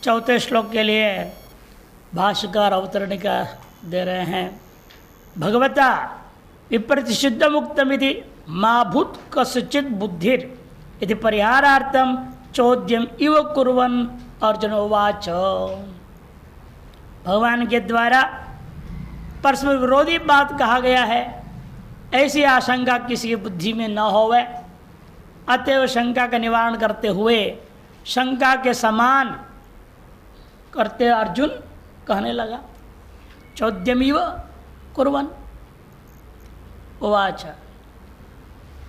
चौथे श्लोक के लिए भाष्यकार अवतरणिका दे रहे हैं। भगवता विप्रतिषिद्ध मुक्तमिति माभूत कस्यचित् बुद्धिर यदि परिहारार्थम चौद्यम इव कुर्वन् अर्जुन उवाच। भगवान के द्वारा परस्पर विरोधी बात कहा गया है, ऐसी आशंका किसी की बुद्धि में न होवे, अतएव शंका का निवारण करते हुए शंका के समान करते अर्जुन कहने लगा, चौद्यमिव कुर्वन् उवाच।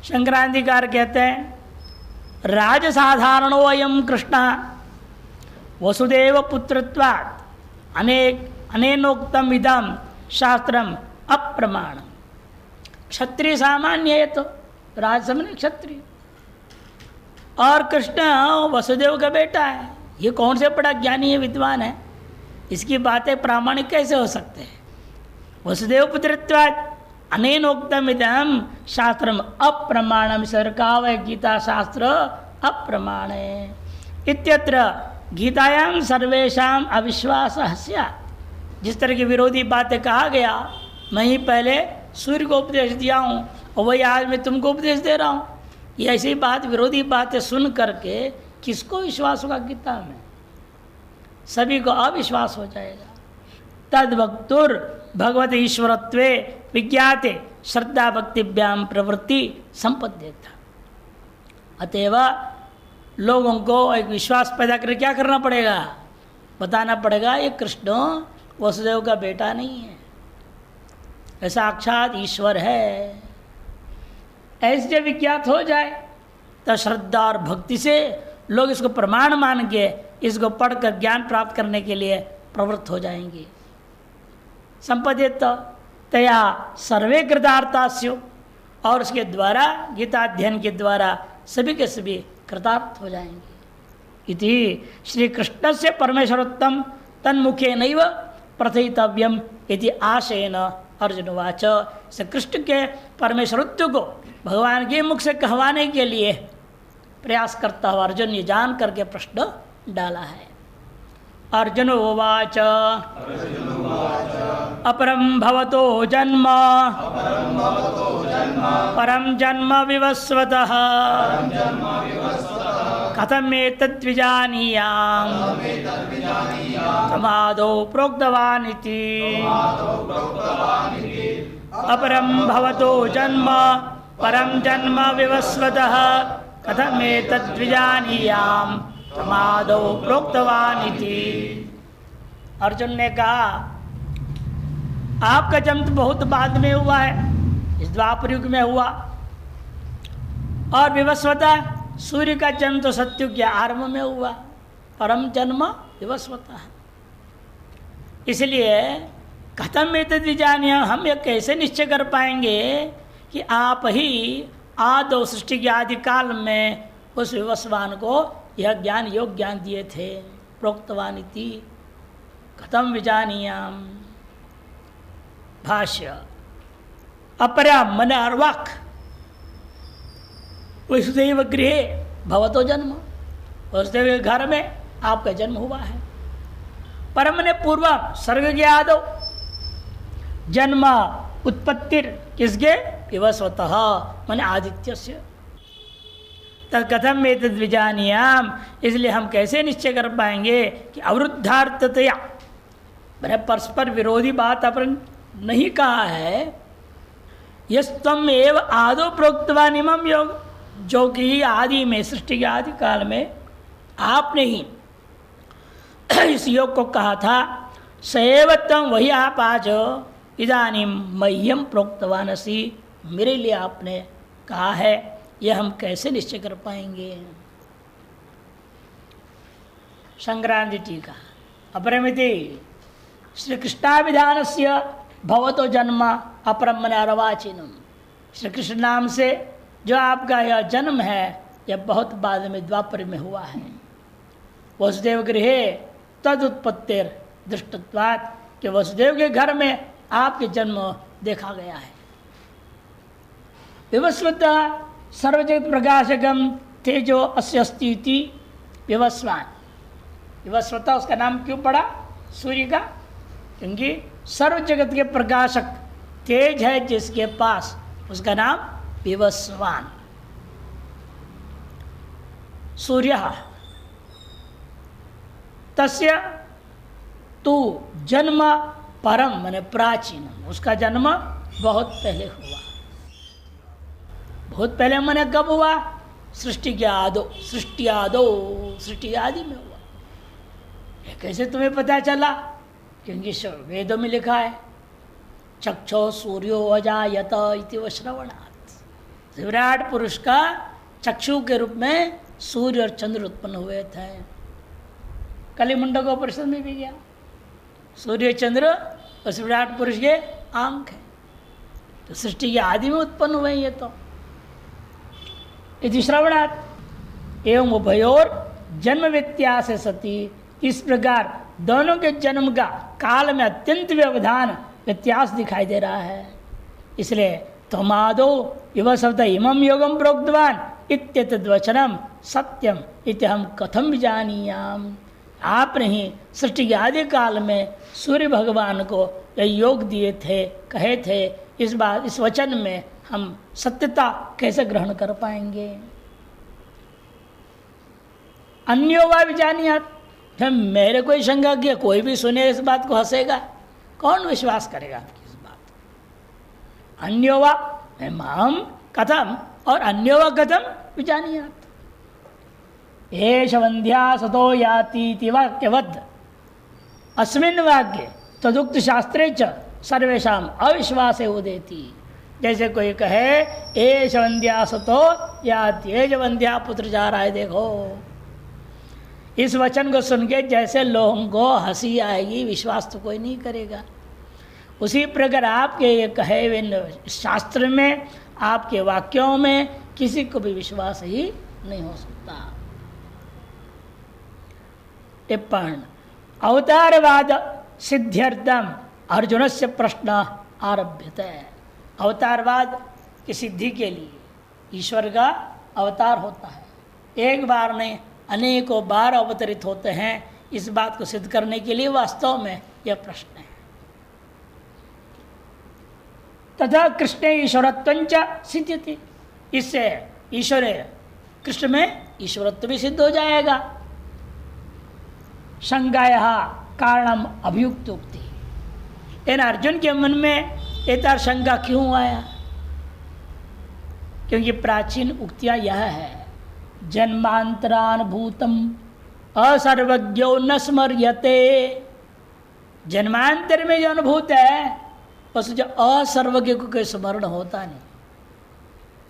शंकरादिकार कहते हैं, राजसाधारणो अयं कृष्ण वसुदेव पुत्रत्वात् अनेनोक्तम इदं शास्त्रम अप्रमाणम। क्षत्रिय सामान्य है, तो राजसमन क्षत्रिय, और कृष्ण वसुदेव का बेटा है। ये कौन से बड़ा ज्ञानी है, विद्वान है, इसकी बातें प्रामाणिक कैसे हो सकते हैं। वसुदेव पुत्रत्वात् अनेनोक्तम इदं शास्त्रम अप्रमाणम। सरकाव गीता शास्त्र अप्रमाण है इत्यत्र गीतायां सर्वेषां अविश्वासः स्यात्। जिस तरह की विरोधी बातें कहा गया, मैं ही पहले सूर्य को उपदेश दिया हूँ और वही आज मैं तुमको उपदेश दे रहा हूँ, ये ऐसी बात विरोधी बातें सुन करके किसको विश्वास होगा गीता में? सभी को अविश्वास हो जाएगा। तद वक्तुर भगवत ईश्वरत्वे विज्ञाते श्रद्धा भक्तिभ्याम प्रवृत्ति संपद्येता। अतएव लोगों को एक विश्वास पैदा करके क्या करना पड़ेगा? बताना पड़ेगा ये कृष्ण वसुदेव का बेटा नहीं है, ऐसा साक्षात ईश्वर है। ऐसे जब विज्ञात हो जाए तो श्रद्धा और भक्ति से लोग इसको प्रमाण मान के इसको पढ़कर ज्ञान प्राप्त करने के लिए प्रवृत्त हो जाएंगे। संपदित तया सर्वे कृतार्थास्यो, और उसके द्वारा गीता अध्ययन के द्वारा सभी के सभी कृतार्थ हो जाएंगे। इति श्री कृष्ण से परमेश्वरोत्तम तन्मुखे नैव प्रथितव्यम इति आशयन अर्जुनवाच। श्री कृष्ण के परमेश्वरत्व को भगवान के मुख से कहवाने के लिए प्रयास करता हुआ अर्जुन ये जान करके प्रश्न डाला है। अर्जुन उवाच अपरम भवतो जन्म परम जन्म विवस्वतः कथमेतद्विजानीयाम् समादौ प्रोक्तवान् इति। अपरम भवतो जन्म परम जन्म विवस्वतः कथमेतद्विजानीयाम् समादौ प्रोक्तवान् इति। अर्जुन ने कहा, आपका जन्म तो बहुत बाद में हुआ है, इस द्वापर युग में हुआ, और विवस्वता सूर्य का जन्म तो सत्युग के आरंभ में हुआ। परम जन्म विवस्वता है। इसलिए कथम एतद्विजानीय, हम ये कैसे निश्चय कर पाएंगे कि आप ही आदौ सृष्टि के आदि काल में उस विवस्वान को यह ज्ञान योग ज्ञान दिए थे। प्रोक्तवान इति कथम विजानीयाम। भाष्य अपरा मन अर्वाक वसुदेव गृहे भवतो जन्म, वसुदेव के घर में आपका जन्म हुआ है। परम ने पूर्व सर्ग के आदो जन्म उत्पत्तिर किसके? विवस्वतः मन आदित्य से। तत्कथम में तद्विजानीयाम, इसलिए हम कैसे निश्चय कर पाएंगे कि अवरुद्धार्थतया, मैंने परस्पर विरोधी बात अपन नहीं कहा है। यस्तम एव आदो प्रोक्तवान इमं योग, जो कि आदि में सृष्टि के आदि काल में आपने ही इस योग को कहा था। सएवतम, वही आप आज इदानीम मह्यम प्रोक्तवान असि, मेरे लिए आपने कहा है। यह हम कैसे निश्चय कर पाएंगे? संक्रांति टीका अपरमिति श्री कृष्णाभिधानस्य भवतो जन्म अपरम मन अर्वाचीनम। श्री कृष्ण नाम से जो आपका यह जन्म है, यह बहुत बाद में द्वापर में हुआ है। वसुदेव गृहे तदुत्पत्तिर दृष्टत्वात्, कि वसुदेव के घर में आपके जन्म देखा गया है। विवस्वता सर्वजगत प्रकाशकम तेजो अस्ति विवस्वान। विवस्वता उसका नाम क्यों पड़ा सूर्य का? क्योंकि सर्व जगत के प्रकाशक तेज है जिसके पास, उसका नाम विवस्वान। सूर्य तस्य तू जन्म परम माने प्राचीन, उसका जन्म बहुत पहले हुआ। बहुत पहले माने कब हुआ? सृष्टि के आदो, सृष्टि आदि में हुआ। ये कैसे तुम्हें पता चला? क्योंकि वेदों में लिखा है चक्षो सूर्यो अजायत इति व श्रवणात्। विराट पुरुष का चक्षु के रूप में सूर्य और चंद्र उत्पन्न हुए थे। कली मुंडकोपनिषद में भी गया, सूर्य चंद्र उस विराट पुरुष के आंख है। तो सृष्टि के आदि में उत्पन्न हुए ये तो इति श्रवणात्। एवं उभयोर जन्म व्यत्यास सती, इस प्रकार दोनों के जन्म का काल में अत्यंत व्यवधान व्यत्यास दिखाई दे रहा है। इसलिए तमादो इव शब्द इमं योगम प्रोक्तवान इत्येतद्वचनम सत्यम इति हम कथम जानीयाम। आपने ही सृष्टि के आदि काल में सूर्य भगवान को यह योग दिए थे, कहे थे, इस वचन में हम सत्यता कैसे ग्रहण कर पाएंगे? अन्यो वा विजानियात, मेरे कोई शंका किया, कोई भी सुने इस बात को हंसेगा, कौन विश्वास करेगा आपकी इस बात? अन्यो वा माम कथम और अन्यो वा कथम विजानियात। एष वंध्या सतो याति वाक्यवद् अस्मिन् वाक्ये तदुक्त शास्त्रे च सर्वेषाम अविश्वासे उदेति। जैसे कोई कहे एष वंध्या सतो याति, एष वंध्या पुत्र जा रहा है देखो, इस वचन को सुन के जैसे लोगों को हंसी आएगी, विश्वास तो कोई नहीं करेगा। उसी प्रकार आपके ये कहे हुए शास्त्र में, आपके वाक्यों में किसी को भी विश्वास ही नहीं हो सकता। टिप्पण अवतारवाद सिद्ध्यर्थम अर्जुन से प्रश्न आरभ्यते। अवतारवाद की सिद्धि के लिए ईश्वर का अवतार होता है, एक बार नहीं अनेकों बार अवतरित होते हैं। इस बात को सिद्ध करने के लिए वास्तव में यह प्रश्न है। तथा कृष्ण ईश्वरत्वंच सिद्ध्यति, इससे ईश्वर कृष्ण में ईश्वरत्व भी सिद्ध हो जाएगा। शंकाया कारणम अभियुक्त उक्ति, लेकिन अर्जुन के मन में ये शंका क्यों आया? क्योंकि प्राचीन उक्तियां यह है जन्मांतरानुभूतम असर्वज्ञो न स्मर्यते। जन्मांतर में जो अनुभूत है बस जो असर्वज्ञ को कोई स्मरण होता नहीं।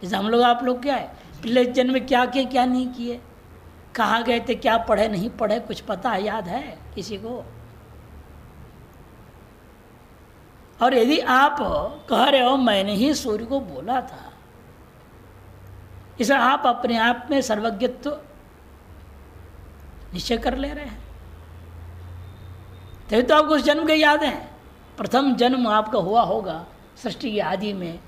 जैसे हम लोग आप लोग क्या है, पिछले जन्म में क्या किए क्या नहीं किए, कहाँ गए थे, क्या पढ़े नहीं पढ़े, कुछ पता है, याद है किसी को? और यदि आप कह रहे हो मैंने ही सूर्य को बोला था, इसे आप अपने आप में सर्वज्ञत्व निश्चय कर ले रहे हैं। तभी तो आपको उस जन्म के याद है। प्रथम जन्म आपका हुआ होगा सृष्टि की आदि में,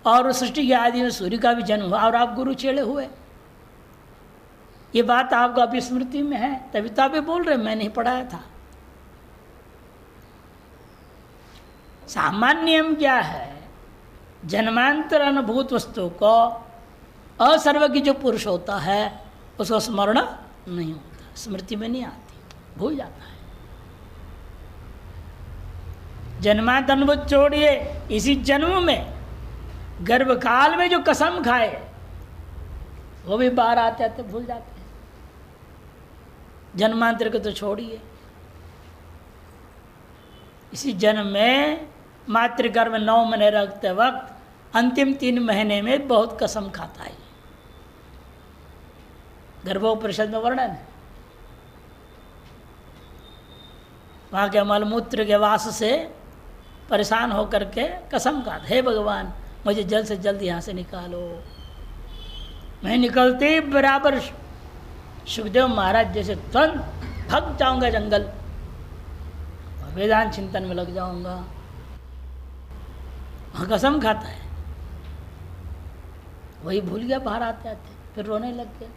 और उस सृष्टि की आदि में सूर्य का भी जन्म हुआ और आप गुरु चेले हुए। ये बात आपको अभी स्मृति में है, तभी तो आप बोल रहे मैंने ही पढ़ाया था। सामान्य नियम क्या है? जन्मांतर अनुभूत वस्तु को असर्वज्ञ जो पुरुष होता है उसको स्मरण नहीं होता, स्मृति में नहीं आती, भूल जाता है। जन्मांतर अनुभूत छोड़िए, इसी जन्म में गर्भकाल में जो कसम खाए वो भी बाहर आते आते भूल जाते हैं। जन्मांतर को तो छोड़िए, इसी जन्म में मातृगर्भ में 9 महीने रखते वक्त अंतिम 3 महीने में बहुत कसम खाता है। गर्भोपनिषद में वर्णन है। वहाँ के मलमूत्र के वास से परेशान होकर के कसम खाता, हे भगवान मुझे जल्द से जल्द यहाँ से निकालो। मैं निकलते बराबर सुखदेव महाराज जैसे तुरंत भाग जाऊंगा जंगल, वेदांत चिंतन में लग जाऊंगा। वहाँ कसम खाता है, वही भूल गया बाहर आते आते, फिर रोने लग गया।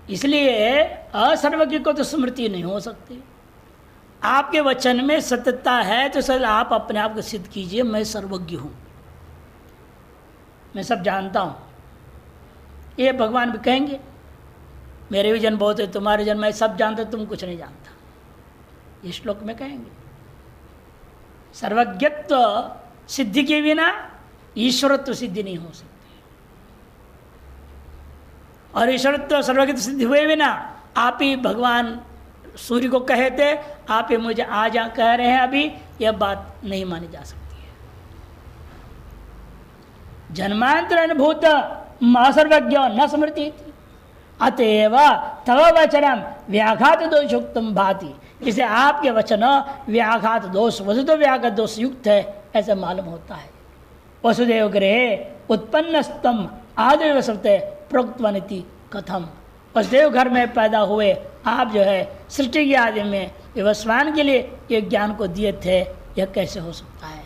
इसलिए असर्वज्ञ को तो स्मृति नहीं हो सकती। आपके वचन में सत्यता है तो सर आप अपने आप को सिद्ध कीजिए, मैं सर्वज्ञ हूँ, मैं सब जानता हूँ। ये भगवान भी कहेंगे मेरे भी जन बहुत है, तुम्हारे जन मैं सब जानता, तुम कुछ नहीं जानता। ये श्लोक में कहेंगे। सर्वज्ञत्व सिद्धि के बिना ईश्वरत्व सिद्धि नहीं हो सकती, और ईश्वरत्व सर्वज्ञत्व सिद्धि हुए बिना आप ही भगवान सूर्य को कहे थे, आप ही मुझे आज कह रहे हैं अभी, यह बात नहीं मानी जा सकती है। जन्मांतर अनुभूत सर्वज्ञ न स्मृति अतएव तव वचनम व्याघात दोषयुक्तम भाति, जिसे आपके वचन व्याघात दोष वसुदेव व्याघात दोष युक्त है ऐसा मालूम होता है। वसुदेव गृहे उत्पन्नस्तम आदेव सत्य प्रोक्तवनिति कथम, वसुदेव घर में पैदा हुए आप जो है सृष्टि के आदि में वसवान के लिए ये ज्ञान को दिए थे, यह कैसे हो सकता है।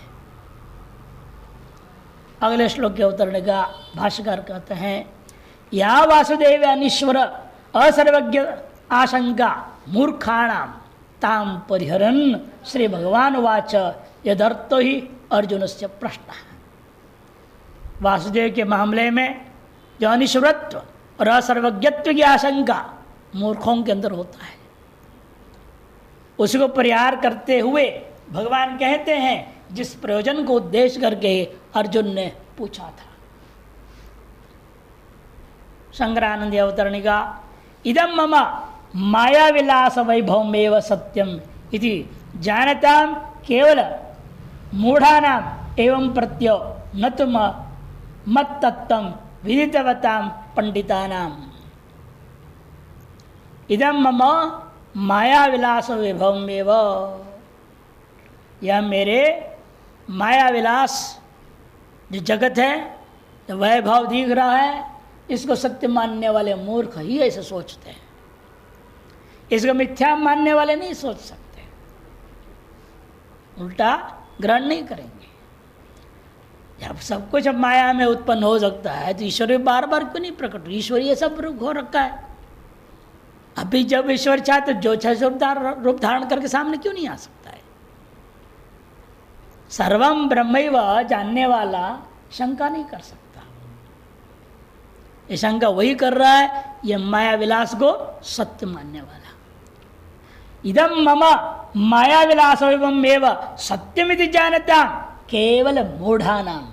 अगले श्लोक के उतरने का भाष्यकार कहते हैं, या वासुदेव अनीश्वर असर्वज्ञ आशंका मूर्खाणाम ताम परिहरन श्री भगवान वाच यदर्थो ही अर्जुन से प्रश्न। वासुदेव के मामले में जो अनिश्वरत्व और असर्वज्ञत्व की आशंका मूर्खों के अंदर होता है, उसको परिहार करते हुए भगवान कहते हैं, जिस प्रयोजन को उद्देश्य करके अर्जुन ने पूछा था। शंकरानंद अवतरणिका इदम मम माया विलास वैभवमेव सत्यम इति जानताम केवल मूढ़ानाम एवं प्रत्यो न तो मत तत्वम विदितवताम पंडितानाम। इदम मम माया विलास वैभवमेव, यह मेरे माया विलास जो जगत है, जो वैभव दिख रहा है, इसको सत्य मानने वाले मूर्ख ही ऐसे सोचते हैं, इसको मिथ्या मानने वाले नहीं सोच सकते, उल्टा ग्रहण नहीं करेंगे। जब सब कुछ अब माया में उत्पन्न हो सकता है तो ईश्वर बार बार क्यों नहीं प्रकट? ईश्वर ये सब हो रखा है, अभी जब ईश्वर चाहे तो जो चाहे रूप धारण करके सामने क्यों नहीं आ सकता है? सर्वम ब्रह्मैव जानने वाला शंका नहीं कर सकता। ये शंका वही कर रहा है, ये माया विलास को सत्य मानने वाला। इदम मम माया विलास एवं सत्यमिति जानता केवल मूढ़ानाम,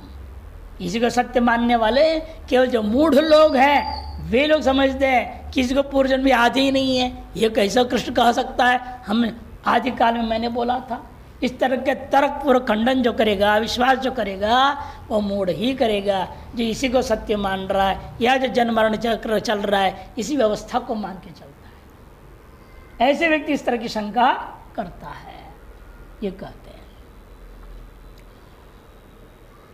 इसी को सत्य मानने वाले केवल जो मूढ़ लोग हैं वे लोग समझते हैं किसी को पूर्वजन्म में आदि ही नहीं है, ये कैसा कृष्ण कह सकता है, हम आदि काल में मैंने बोला था। इस तरह के तर्क पूर्व खंडन जो करेगा, विश्वास जो करेगा, वो मूढ़ ही करेगा। जो इसी को सत्य मान रहा है या जो जन्म मरण चक्र चल रहा है इसी व्यवस्था को मान के चलता है, ऐसे व्यक्ति इस तरह की शंका करता है। ये कहते हैं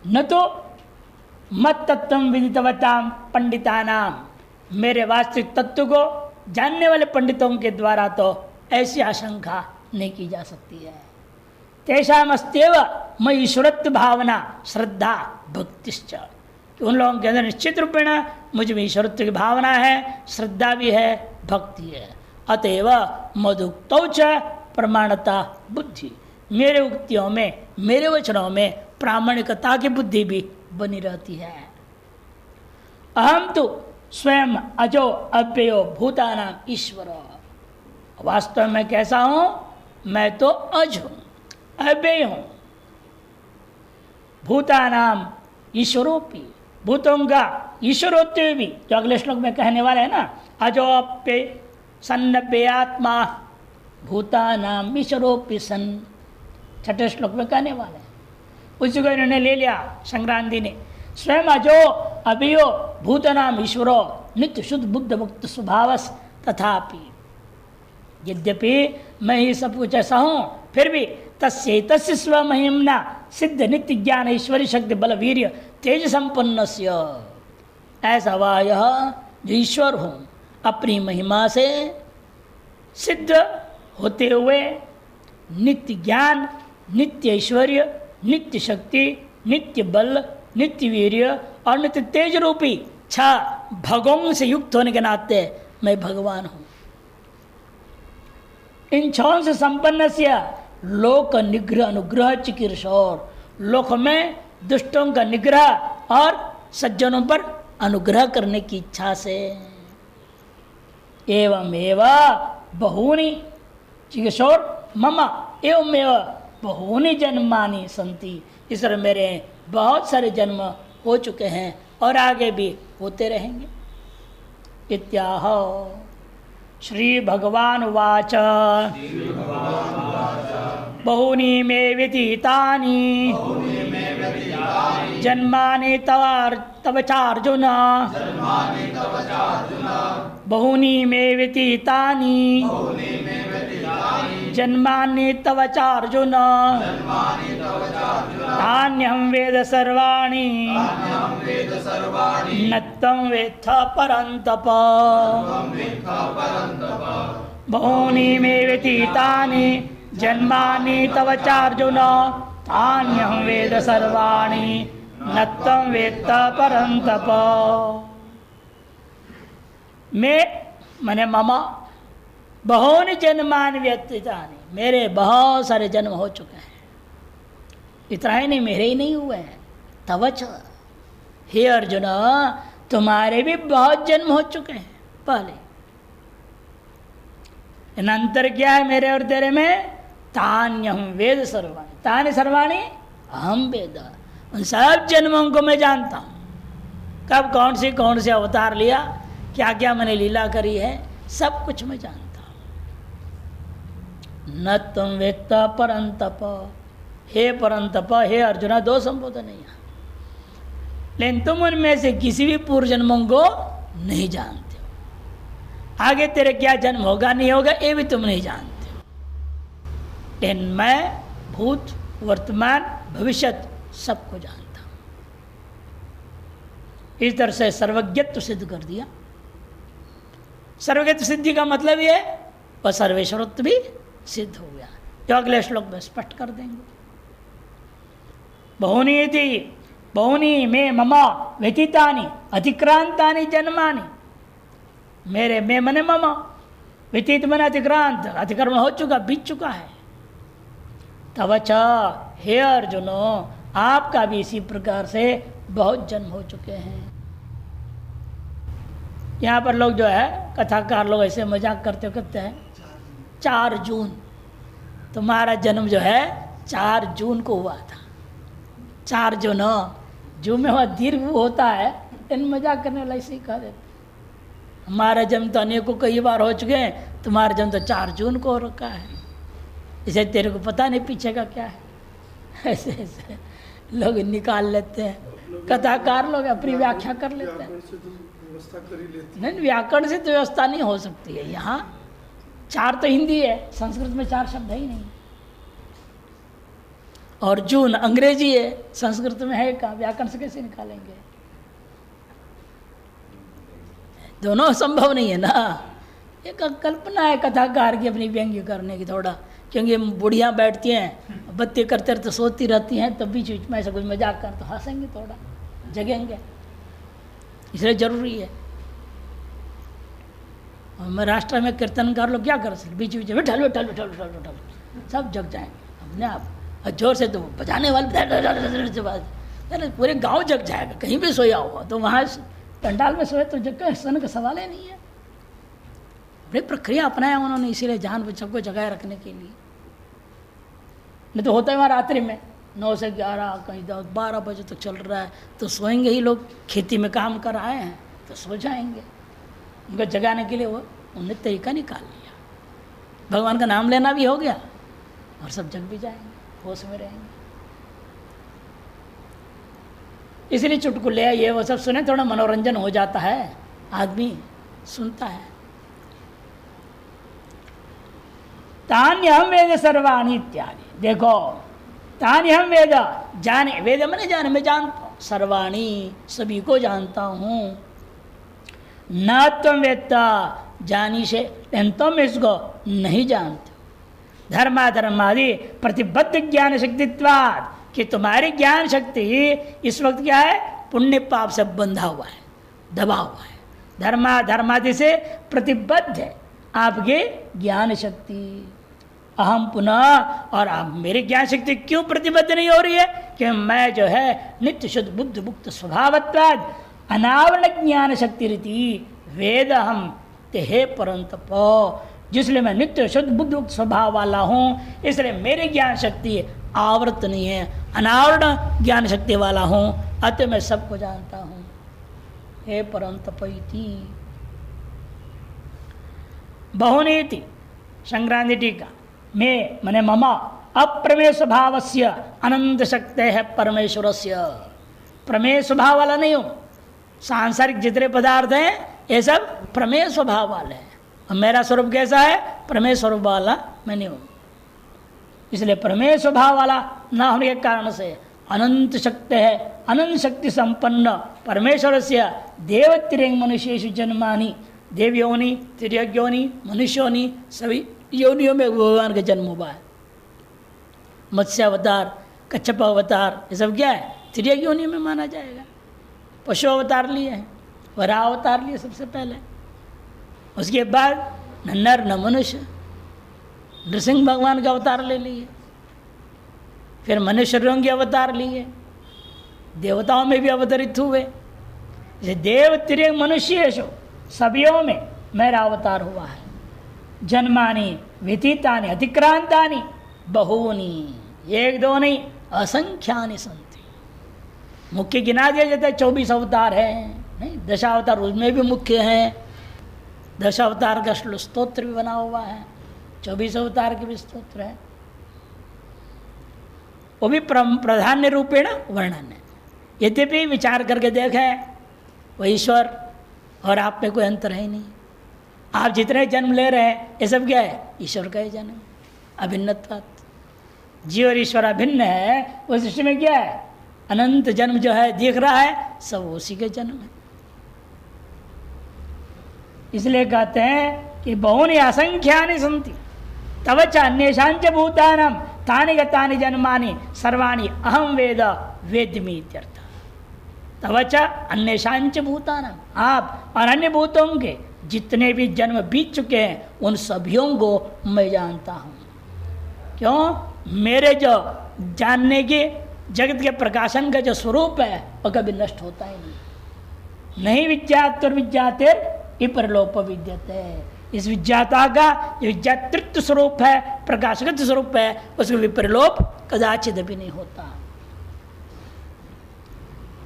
न तो मत तत्व विदितवताम पंडितानाम, मेरे वास्तविक तत्व को जानने वाले पंडितों के द्वारा तो ऐसी आशंका नहीं की जा सकती है। तेषामस्त्येव मैं ईश्वरत्व भावना श्रद्धा भक्तिश्च, उन लोगों के अंदर निश्चित रूपेण मुझ में ईश्वरत्व की भावना है, श्रद्धा भी है, भक्ति है। अतएव मदुक्तौ च प्रमाणता बुद्धि, मेरे उक्तियों में मेरे वचनों में प्रामाणिकता की बुद्धि भी बनी रहती है। अहम तो स्वयं अजो अव्ययो भूतानां ईश्वर, वास्तव में कैसा हूं? मैं तो अज हूं, अव्यय हूं, भूतानाम ईश्वरोपि, भूतों का ईश्वरोत्व भी, जो अगले श्लोक में कहने वाले हैं ना, अजोप्य सन्नव्यात्मा भूतानाम ईश्वरोपि सन, छठे श्लोक में कहने वाले हैं। उसी को इन्होंने ले लिया संक्रांति ने, स्वयं अजो अभियो भूतनाम ईश्वरो नित्य शुद्ध बुद्ध मुक्त स्वभावस तथापि, यद्यपि मैं ही सब कुछ ऐसा हूं फिर भी तस्य तस्य स्वमहिम्ना सिद्ध नित्य ज्ञान ऐश्वर्य शक्ति बल वीर्य तेज संपन्न, ऐसा वह यह जो ईश्वर हूँ अपनी महिमा से सिद्ध होते हुए नित्य ज्ञान, नित्य ऐश्वर्य, नित्य शक्ति, नित्य बल, नित्य वीर्य और नित्य तेज रूपी 6 भगों से युक्त होने के नाते मैं भगवान हूं। इन छहों से संपन्न से लोक निग्रह अनुग्रह चिकीर्षोर, लोक में दुष्टों का निग्रह और सज्जनों पर अनुग्रह करने की इच्छा से। एवं एवं बहूनि चिकीर्षोर मम एवं एवं बहूनि जन्मानि संति, इस तरह मेरे बहुत सारे जन्म हो चुके हैं और आगे भी होते रहेंगे। इत्याह श्री भगवान वाच बहूनि मे व्यतीतानि जन्मानि तव चार्जुन, बहूनि मे व्यतीतानि जन्मानि तव चार्जुन, तान्यहं वेद सर्वाणि न त्वं वेत्थ परन्तप। बहूनि मे व्यतीतानि जन्मानि तव चार्जुन, तान्यहं वेद सर्वाणि न त्वं वेत्थ परन्तप। मैं मने मम बहूनि जन्मानि व्यतीतानि, मेरे बहुत सारे जन्म हो चुके हैं। इतना ही नहीं, मेरे ही नहीं हुए हैं। तवच, हे अर्जुन तुम्हारे भी बहुत जन्म हो चुके हैं पहले। इन अंतर क्या है मेरे और तेरे में? तान्यहं वेद सर्वाणि, तानि सर्वाणि अहम वेद, उन सब जन्मों को मैं जानता हूँ। कब कौन से अवतार लिया, क्या क्या मैंने लीला करी है, सब कुछ मैं जानता हूँ। न तुम वेत्त परंतप, हे परंतप, हे अर्जुना, दो संबोधन है यहाँ। लेकिन तुम उनमें से किसी भी पूर्व जन्मों को नहीं जानते हो। आगे तेरे क्या जन्म होगा नहीं होगा ये भी तुम नहीं जानते हो। लेकिन मैं भूत वर्तमान भविष्यत सबको जानता हूँ। इस तरह से सर्वज्ञत्व सिद्ध कर दिया। सर्वज्ञत्व सिद्धि का मतलब ये वह सर्वेश्वरत्व भी सिद्ध हो गया, जो अगले श्लोक में स्पष्ट कर देंगे। बहूनि मे मम व्यतीतानि अतिक्रांतानि जन्मानि, मेरे में मने मम, व्यतीत मने अतिक्रांत, अतिक्रमण हो चुका, बीत चुका है। तवच, हे अर्जुन आपका भी इसी प्रकार से बहुत जन्म हो चुके हैं। यहाँ पर लोग जो है कथाकार लोग ऐसे मजाक करते हैं 4 जून तुम्हारा जन्म जो है 4 जून को हुआ था। 4 जून जून में हुआ दीर्घ होता है, इन मजाक करने वाला ऐसे ही कह देते। हमारा जन्म तो अनेकों कई बार हो चुके हैं, तुम्हारा जन्म तो 4 जून को हो रखा है, इसे तेरे को पता नहीं पीछे का क्या है। ऐसे ऐसे लोग निकाल लेते हैं, कथाकार लोग अपनी व्याख्या कर लेते हैं। नहीं, व्याकरण से तो व्यवस्था नहीं हो सकती है। यहाँ 4 तो हिंदी है, संस्कृत में 4 शब्द है ही नहीं। और जून अंग्रेजी है, संस्कृत में है कहाँ, व्याकरण से कैसे निकालेंगे? दोनों संभव नहीं है ना। एक कल्पना है कथाकार की अपनी व्यंग्य करने की थोड़ा, क्योंकि बुढ़ियाँ बैठती हैं बत्ती करते रहते सोती रहती हैं, तब बीच बीच में ऐसा कुछ मजाक कर तो हंसेंगे, थोड़ा जगेंगे, इसलिए जरूरी है। और महाराष्ट्र में कीर्तनकार लोग क्या कर सकते, बीच बीच में विठल विठल विठल विठल विठल सब जग जाएंगे अपने आप, और जोर से तो बजाने वाले पूरे गांव जग जाएगा। कहीं भी सोया हुआ तो वहाँ पंडाल में सोए तो जग सोने का सवाल ही नहीं है। बड़ी प्रक्रिया अपनाया उन्होंने, इसीलिए जान सबको जगाए रखने के लिए। नहीं तो होता है वहाँ रात्रि में 9 से 11 कहीं 12 बजे तक चल रहा है, तो सोएंगे ही लोग। खेती में काम कर आए हैं तो सो जाएंगे। उनको जगाने के लिए वो उन्होंने तरीका निकाल लिया। भगवान का नाम लेना भी हो गया और सब जग भी जाएंगे, होश में रहेंगे। इसलिए चुटकुले ये वो सब सुने, थोड़ा मनोरंजन हो जाता है, आदमी सुनता है। तान्यहं वेद सर्वाणि इत्यादि, देखो तान्यहं वेद, जाने, वेद मैंने जाने, मैं जानता हूँ, सर्वाणि सभी को जानता हूँ। न तुम वेत्ता, जानी से, तुम इसको नहीं जानते। धर्माधर्मादि प्रतिबद्ध ज्ञान शक्तित्वाद, कि तुम्हारी ज्ञान शक्ति इस वक्त क्या है, पुण्य पाप से बंधा हुआ है, दबा हुआ है। धर्मादि से प्रतिबद्ध है आपके ज्ञान शक्ति। अहम पुनः, और आप मेरी ज्ञान शक्ति क्यों प्रतिबद्ध नहीं हो रही है? कि मैं जो है नित्य शुद्ध बुद्ध मुक्त स्वभावत्वाद अनावरण ज्ञान शक्ति रीति वेद हम ते हे परंतप, जिसलिए मैं नित्य शुद्ध बुद्ध मुक्त स्वभाव वाला हूँ, इसलिए मेरी ज्ञान शक्ति आवृत नहीं है, अनावरण ज्ञान शक्ति वाला हूँ, अतः मैं सबको जानता हूँ। हे परंतप इति बहुनीति संक्रांति टीका में मने मम अप्रमेय स्वभावस्य अनंत शक्ति है परमेश्वरस्य। प्रमेय स्वभाव वाला नहीं हूँ, सांसारिक जितने पदार्थ हैं ये सब प्रमेय स्वभाव वाले हैं, और मेरा स्वरूप कैसा है? प्रमेय स्वरूप वाला मैं नहीं हूँ। इसलिए प्रमेय स्वभाव वाला न होने के कारण से अनंत शक्ति है, अनंत शक्ति संपन्न परमेश्वर से देवतिरंग मनुष्येषु जन्मानि, देव योनि, तिर्यक योनि, मनुष्य योनि, सभी योनियों में भगवान का जन्म हुआ है। मत्स्य अवतार, कच्छप अवतार, ये सब क्या है? तिर्यक योनि में माना जाएगा। पशु अवतार लिए हैं, वराह अवतार लिए सबसे पहले, उसके बाद न नर न मनुष्य, नृसिंह भगवान का अवतार ले लिए, फिर मनुष्य रंग के अवतार लिए, देवताओं में भी अवतरित हुए। जैसे देव तिर्यक मनुष्य सभीयों में मेरा अवतार हुआ है। जन्मानि व्यतीतानि अतिक्रांतानि बहूनि, एक दो नहीं असंख्यानि संति। मुख्य गिना दिया जाता है 24 अवतार है, नहीं 10 अवतार उसमें भी मुख्य हैं। 10 अवतार का स्तोत्र भी बना हुआ है, 24 अवतार के भी स्तोत्र है, वो भी प्राधान्य रूपेण वर्णन है। यद्यपि विचार करके देखें वो ईश्वर और आप में कोई अंतर है ही नहीं। आप जितने जन्म ले रहे हैं ये सब क्या है? ईश्वर का ही जन्म, अभिन्नत्वात्। जीव और ईश्वर अभिन्न है, उस दृष्टि में क्या है? अनंत जन्म जो है दिख रहा है सब उसी के जन्म है। इसलिए कहते हैं कि बहुनि असंख्यानि सन्ति तव च अन्येषांच भूतानां तानि गतानि जन्मानि सर्वाणि अहम वेद वेद्मि इत्यर्थ। तव च अन्येषांच भूतानां, आप और अन्य भूतों के जितने भी जन्म बीत चुके हैं उन सभियों को मैं जानता हूँ। क्यों? मेरे जो जानने के जगत के प्रकाशन का जो स्वरूप है वो कभी नष्ट होता ही नहीं विज्ञातेर विपरलोप विद्यते। इस विज्ञाता का जो विज्ञातृत्व स्वरूप है, प्रकाशगत स्वरूप है, उसका विपरलोप कदाचित भी नहीं होता।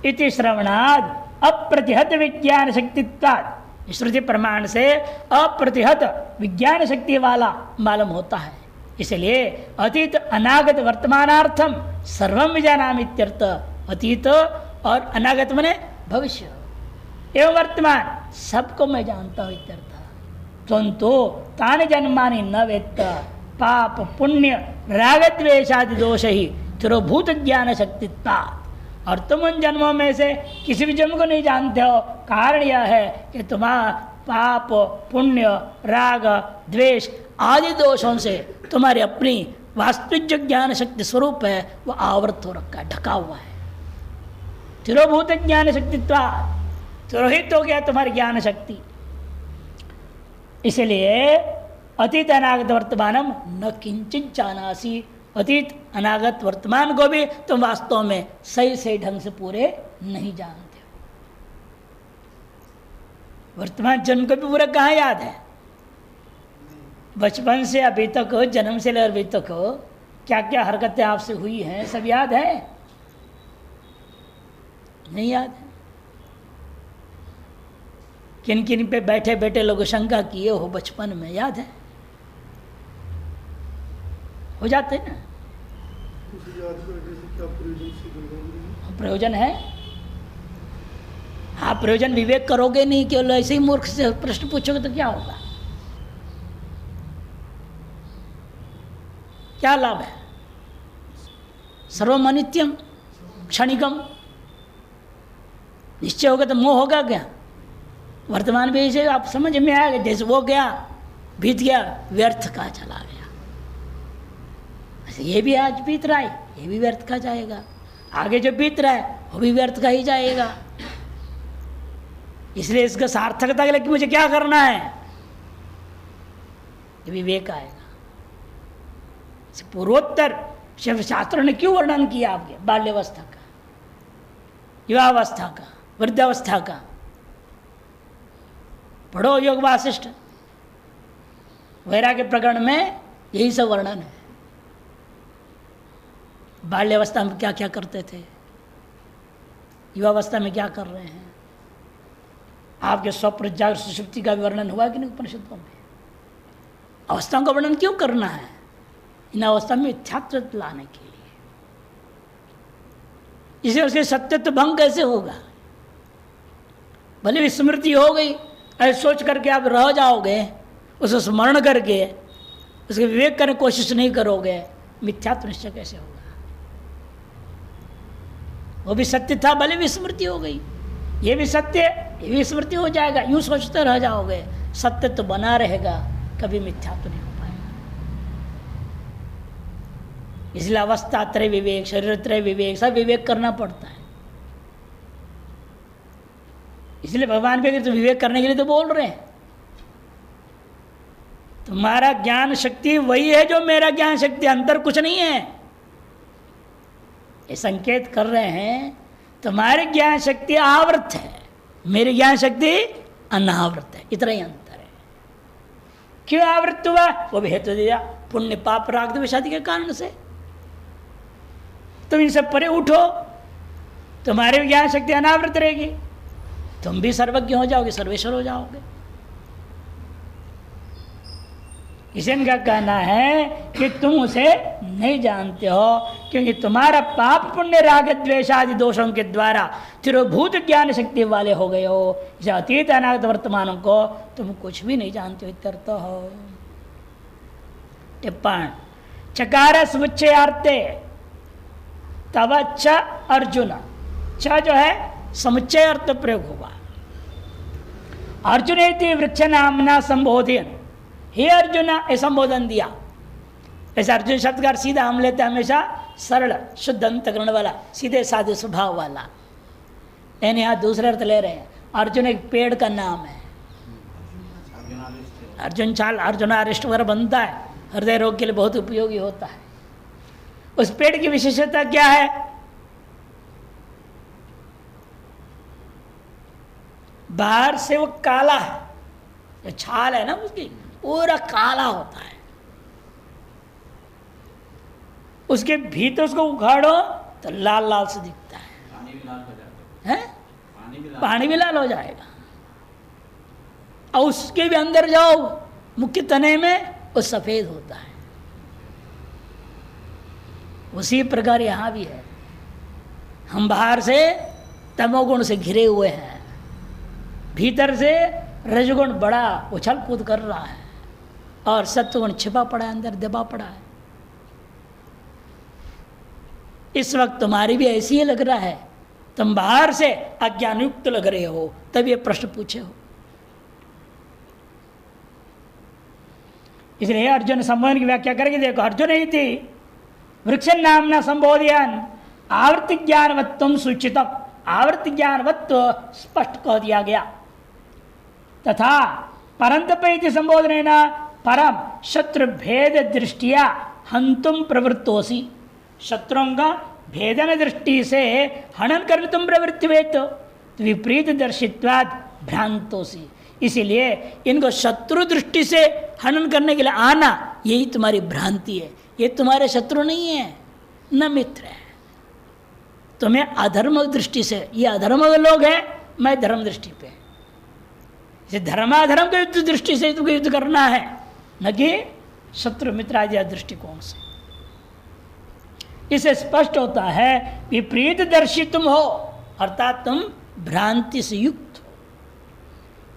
इति श्रवणाद अप्रतिहत विज्ञान शक्तित्वात्, श्रुति प्रमाण से अप्रतिहत विज्ञान शक्ति वाला मालूम होता है। इसलिए अतीत अनागत वर्तमानार्थम सर्वम विजानामि इत्यर्थ। अतीत और अनागत मने भविष्य एवं वर्तमान सबको मैं जानता हूँ इत्यर्थ। किंतु तानि जन्मानि न वेत्त पाप पुण्य रागद्वेषादि दोष ही तिरोभूत ज्ञान शक्तित्वात्। और तुम उन जन्मों में से किसी भी जन्म को नहीं जानते हो। कारण यह है कि तुम्हारा पाप पुण्य राग द्वेष आदि दोषों से तुम्हारी अपनी वास्तविक जो ज्ञान शक्ति स्वरूप है वह आवृत हो रखा है, ढका हुआ है। तिरोभूत ज्ञान शक्तित्वात्, तिरोहित हो गया तुम्हारी ज्ञान शक्ति। इसलिए अतीत अनागत वर्तमानम न किंचित जानासी, अतीत अनागत वर्तमान को भी तुम वास्तव में सही ढंग से पूरे नहीं जानते। वर्तमान जन्म को भी पूरा कहाँ याद है? बचपन से अभी तक, जन्म से लेकर अभी तक क्या क्या हरकतें आपसे हुई हैं सब याद है? नहीं याद है। किन किन पे बैठे बैठे लोग शंका किए हो बचपन में, याद है? हो जाते ना। प्रयोजन है? हाँ, प्रयोजन विवेक करोगे नहीं, केवल ऐसे ही मूर्ख से प्रश्न पूछोगे तो क्या होगा? क्या लाभ है? सर्वम अनित्यम क्षणिकम। निश्चय होगा तो मोह होगा क्या? वर्तमान भी इसे आप समझ में आएगा, जैसे वो गया बीत गया, व्यर्थ का चला गया। ये भी आज बीत रहा है, ये भी व्यर्थ का जाएगा। आगे जो बीत रहा है वो भी व्यर्थ का ही जाएगा। इसलिए इसका सार्थकता के लिए कि मुझे क्या करना है, विवेक आएगा। पूर्वोत्तर शिव शास्त्रों ने क्यों वर्णन किया आपके बाल्यावस्था का, युवावस्था का, वृद्धावस्था का? पढ़ो योग वासिष्ठ, वैराग्य प्रकरण में यही सब वर्णन है। बाल्यावस्था में क्या क्या करते थे, युवावस्था में क्या कर रहे हैं, आपके स्वप्रजागृत सुषुप्ति का भी वर्णन हुआ कि नहीं उपनिषदों में? अवस्थाओं का वर्णन क्यों करना है? इन अवस्था में मिथ्यात्व लाने के लिए। इसे उसके सत्यत्व भंग कैसे होगा? भले विस्मृति हो गई, ऐसे सोच करके आप रह जाओगे, उसको स्मरण करके उसके विवेक करने की कोशिश नहीं करोगे, मिथ्यात्व निश्चय कैसे होगा? वो भी सत्य था, भले विस्मृति हो गई, ये भी सत्य, ये भी स्मृति हो जाएगा, यूं सोचते रह जाओगे, सत्य तो बना रहेगा, कभी मिथ्यात्व नहीं हो पाएगा। इसलिए अवस्था त्रय विवेक, शरीर त्रय विवेक, सब विवेक करना पड़ता है। इसलिए भगवान भी तो विवेक करने के लिए तो बोल रहे हैं, तुम्हारा ज्ञान शक्ति वही है जो मेरा ज्ञान शक्ति, अंतर कुछ नहीं है। ये संकेत कर रहे हैं तुम्हारी ज्ञान शक्ति आवृत है, मेरी ज्ञान शक्ति अनावृत है, इतना ही अंतर है। क्यों आवृत हुआ? वो भी हेतु दिया, पुण्य पाप राग विषादी के कारण से। तुम इनसे परे उठो, तुम्हारी ज्ञान शक्ति अनावृत रहेगी, तुम भी सर्वज्ञ हो जाओगे, सर्वेश्वर हो जाओगे। इसे इनका कहना है कि तुम उसे नहीं जानते हो, क्योंकि तुम्हारा पाप पुण्य राग द्वेष आदि दोषों के द्वारा तिरोभूत ज्ञान शक्ति वाले हो गए हो। इसे अतीत अनागत वर्तमानों को तुम कुछ भी नहीं जानते हो, इत्यर्थ हो। टिप्पण चकार समुच्चयार्थे तब च अर्जुन, च जो है समुच्चय अर्थ प्रयोग हुआ। अर्जुन इति वृक्ष नामना संबोधन, हे अर्जुन ये संबोधन दिया। ऐसा अर्जुन शब्द का सीधा हम लेते हैं हमेशा सरल शुद्ध अंतकरण वाला, सीधे साधे स्वभाव वाला। यानी यहाँ दूसरे अर्थ ले रहे हैं, अर्जुन एक पेड़ का नाम है। अर्जुन छाल अर्जुनारिष्ट वगैरह बनता है, हृदय रोग के लिए बहुत उपयोगी होता है। उस पेड़ की विशेषता क्या है? बाहर से वो काला है, जो छाल है ना उसकी पूरा काला होता है, उसके भीतर उसको उखाड़ो तो लाल लाल से दिखता है, पानी भी लाल हो जाएगा, पानी भी लाल हो जाएगा। और उसके भी अंदर जाओ मुख्य तने में, वो सफेद होता है। उसी प्रकार यहां भी है, हम बाहर से तमोगुण से घिरे हुए हैं, भीतर से रजगुण बड़ा उछल कूद कर रहा है और सत्वगुण छिपा पड़ा है, अंदर दबा पड़ा है। इस वक्त तुम्हारी भी ऐसी ही लग रहा है, तुम बाहर से अज्ञानयुक्त लग रहे हो, तब ये प्रश्न पूछे हो। इसलिए अर्जुन संबोधन की व्याख्या करके देखो, अर्जुन ही थी वृक्ष नामना संबोधन आवृत्ति ज्ञानवत्व सूचितम, आवृत्ति ज्ञानवत्व स्पष्ट कह दिया गया। तथा परंतप संबोधन परम शत्रु भेद दृष्टिया हंतुम प्रवृत्तोसी, शत्रुओं का भेदन दृष्टि से हनन करने तुम प्रवृत्ति हुए तो विपरीत दर्शित्वाद भ्रांतोसी। इसीलिए इनको शत्रु दृष्टि से हनन करने के लिए आना, यही तुम्हारी भ्रांति है। ये तुम्हारे शत्रु नहीं है, न मित्र है। तुम्हें अधर्म दृष्टि से, ये अधर्म लोग हैं, मैं धर्म दृष्टि पे, धर्माधर्म के युद्ध दृष्टि से तुमको युद्ध करना है, न कि शत्रु मित्र आदि दृष्टिकोण से। इसे स्पष्ट होता है विपरीत दर्शी तुम हो, अर्थात तुम भ्रांति से युक्त हो।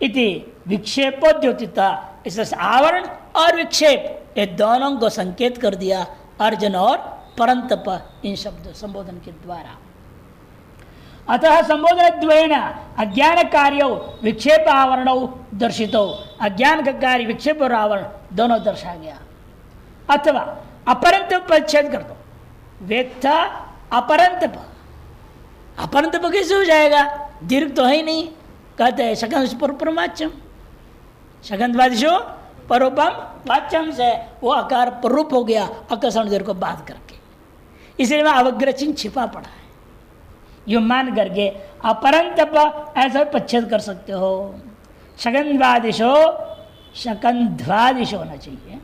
इति विक्षेपोद्योतिता, इसे आवरण और विक्षेप ये दोनों को संकेत कर दिया अर्जुन और परंतप इन शब्द संबोधन के द्वारा। अतः संबोधन द्वयेन अज्ञान कार्यो विक्षेप आवरणौ दर्शितो, अज्ञान का कार्य विक्षेप और आवरण दोनों दर्शा गया। अथवा अपरंतप परिच्छेद कर दो, वेत्था अपरंतप, अपरंतप कैसे हो जाएगा? दीर्घ तो है ही नहीं, कहते हैं शकन परूपम वाच्यम, शकंदवादिशो परूपम वाच्यम से वो आकार परूप हो गया अकर्षण देर को बात करके, इसलिए वह अवग्रह चिन्ह छिपा पड़ा है। यो मान करके अपरंतप ऐसा पच्छेद कर सकते हो। शकंदवादिशो शकंध्वादिशो होना चाहिए,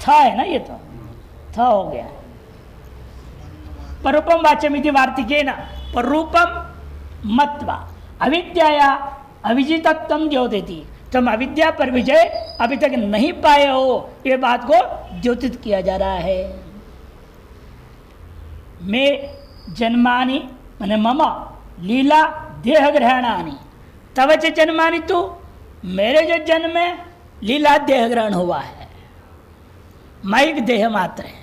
था है ना, ये तो था हो गया। परूपम वाच्यम इति वार्तिकेन परूपम मत्वा अविद्या अविजितत्वम द्योतिति, तुम अविद्या पर विजय अभी तक नहीं पाए हो, ये बात को द्योतित किया जा रहा है। मैं जन्मानि मैंने मम लीला देह ग्रहणानि तव च जन्मानि, तू मेरे जो जन्म में लीला देह ग्रहण हुआ है, मैं एक देह मात्र है,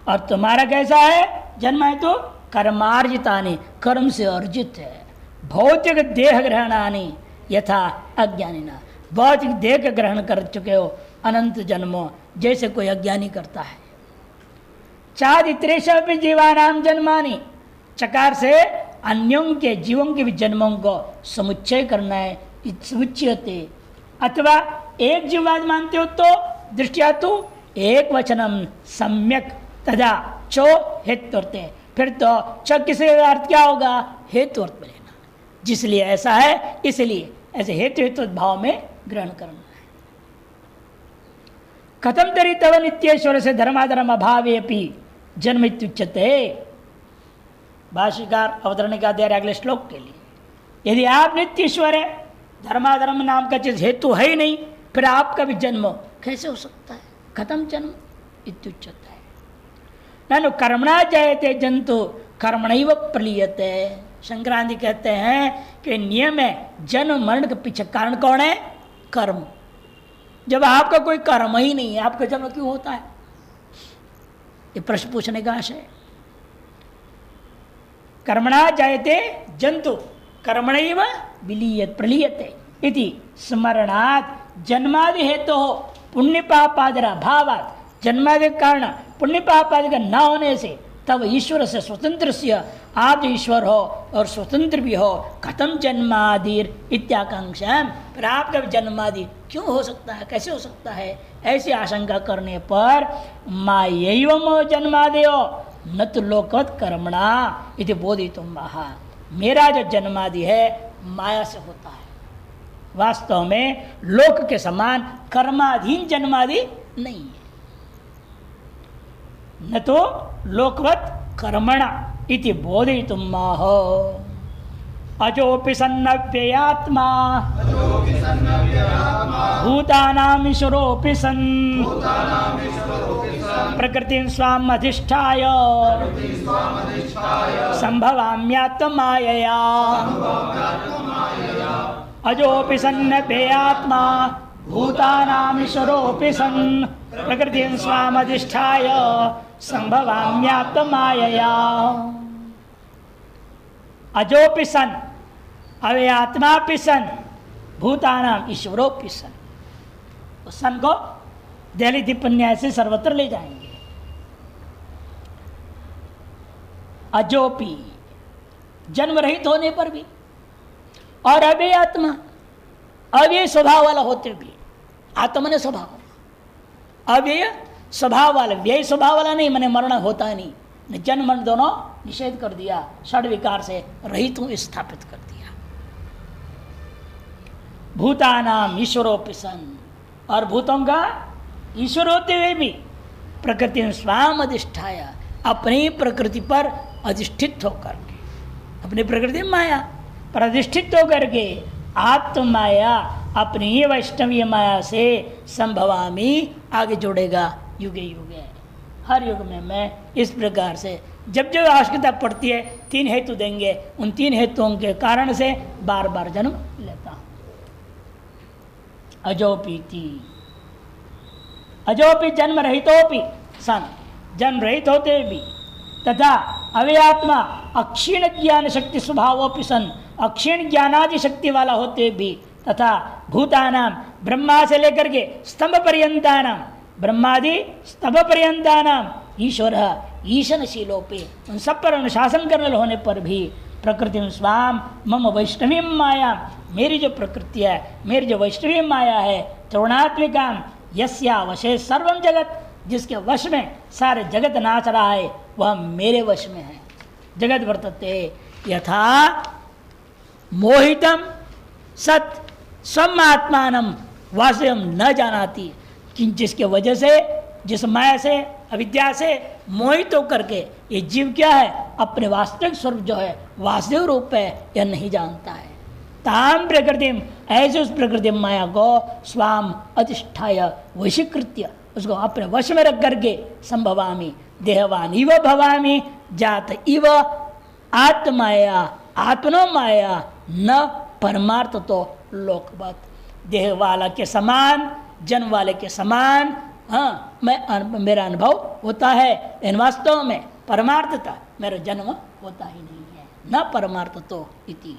और तुम्हारा कैसा है जन्म है तो कर्मार्जितानि, कर्म से अर्जित है। भौतिक देह ग्रहणानि यथा अज्ञानिना, भौतिक देह का ग्रहण कर चुके हो अनंत जन्मों, जैसे कोई अज्ञानी करता है। चादित्रेश जीवानाम जन्मानि, चकार से अन्यों के जीवों के भी जन्मों को समुच्चय करना है, समुच्चयते। अथवा एक जीववाद मानते हो तो दृष्टिया तो एक वचनम सम्यक तदा चो हेतुर्ते, फिर तो च किसी का अर्थ क्या होगा, हेतु अर्थ में लेना, जिसलिए ऐसा है इसलिए ऐसे हेतु हेतु भाव में ग्रहण करना है। कथम तरी तव नित्येश्वर से धर्माधर्म अभावे अपि जन्म इत्युच्यते। भाष्यकार अवतरणिका दे रहे अगले श्लोक के लिए, यदि आप नित्य ईश्वर है, धर्माधर्म नाम का चीज हेतु है ही नहीं, फिर आपका भी जन्म कैसे हो सकता है, खत्म जन्म इत्युच्यते। ननु कर्मणा जायते जंतु कर्मणैव प्रलीयते। शंकरादि कहते हैं कि नियम है जन्म मरण के पीछे कारण कौन है, कर्म। जब आपका कोई कर्म ही नहीं है, आपका जन्म क्यों होता है, ये प्रश्न पूछने का आशय। कर्मणा जायते जंतु कर्मणैव विलीयते प्रलीयते इति स्मरणात् जन्मादि हेतु हो पुण्य पापादरा भावात्, जन्मादि कारण पुण्य पापादि का न होने से तब ईश्वर से स्वतंत्र से आप ईश्वर हो और स्वतंत्र भी हो, खत्म जन्मादिर इत्याकांक्षा, फिर आपका जन्मादि क्यों हो सकता है, कैसे हो सकता है, ऐसी आशंका करने पर मायैवमो जन्मादयो न तो लोकवत कर्मणा इति बोधितुम महा, मेरा जो जन्मादि है माया से होता है, वास्तव में लोक के समान कर्माधीन जन्मादि नहीं है। न तो लोकवत कर्मणा इति बोधयितुम माहो। अजोपि सन्नव्ययात्मा भूतानां ईश्वरोऽपि सन् प्रकृतिं स्वाम् अधिष्ठाय सम्भवाम्यात्ममायया। अजोपि सन्नव्ययात्मा भूतानां ईश्वरोऽपि सन् प्रकृतिं स्वाम् अधिष्ठाय सम्भवाम्यात्ममायया। अजोपि सन् अव्ययात्मापि सन् भूतानां ईश्वरोऽपि सन्, उस सन को दिल्ली टिप्पण्या से सर्वत्र ले जाएंगे। अजोपि जन्म रहित होने पर भी, और अव्यय आत्मा अव्यय स्वभाव वाला होते भी, आत्मा ने स्वभाव अव्यय स्वभाव वाला, व्यय स्वभाव वाला नहीं, मैंने मरण होता नहीं, जन्म मरण दोनों निषेध कर दिया, षड विकार से रहित हूं स्थापित कर दिया। भूतानाम ईश्वरोऽपि सन्, और भूतों का ईश्वर होते हुए भी प्रकृति स्वाम अधिष्ठाय, अपनी प्रकृति पर अधिष्ठित होकर के, अपनी प्रकृति माया पर अधिष्ठित होकर के आत्ममाया अपनी ही वैष्णवीय माया से संभवामी आगे जोड़ेगा युगे युगे। हर युग में मैं इस प्रकार से जब जब आवश्यकता पड़ती है तीन हेतु देंगे, उन तीन हेतुओं के कारण से बार बार जन्म लेता हूं। अजोपीति, अजोपि जन्म रहितोपि सन, जन्म रहित होते भी, तथा अव्यात्मा अक्षीण ज्ञान शक्ति स्वभावोपि सन, अक्षीण ज्ञानादि शक्ति वाला होते भी, तथा भूतानाम ब्रह्मा से लेकर के स्तंभ पर्यंतानाम, ब्रह्मादि स्तंभ पर्यंतानाम ईश्वर ईशनशीलोपि, उन सब पर अनुशासन करने होने पर भी प्रकृति स्वाम मम वैष्णवी माया, मेरी जो प्रकृति है, मेरी जो वैष्णवी माया है, त्रिगुणात्मिका यस्या वशे सर्वम जगत, जिसके वश में सारे जगत नाच रहा है, वह मेरे वश में है। जगत वर्तते यथा मोहितम सत स्वम आत्मानम वास्तव न जानाति, जिसके वजह से, जिस माया से, अविद्या से मोहित होकर के ये जीव क्या है, अपने वास्तविक स्वरूप जो है, वास्तविक रूप है, यह नहीं जानता है। ताम प्रकृतिम, ऐसे उस प्रकृति माया को स्वाम अधिष्ठाय वशीकृत्य, उसको अपने वश में रख करके संभवामी देहवान इव भवामी जात इव आत्माया आत्मनो माया न परमार्थ तो लोकवत, देह वाला के समान, जन्म वाले के समान मेरा अनुभव होता है, इन वास्तव में परमार्थता मेरा जन्म होता ही नहीं है, न परमार्थ तो इति।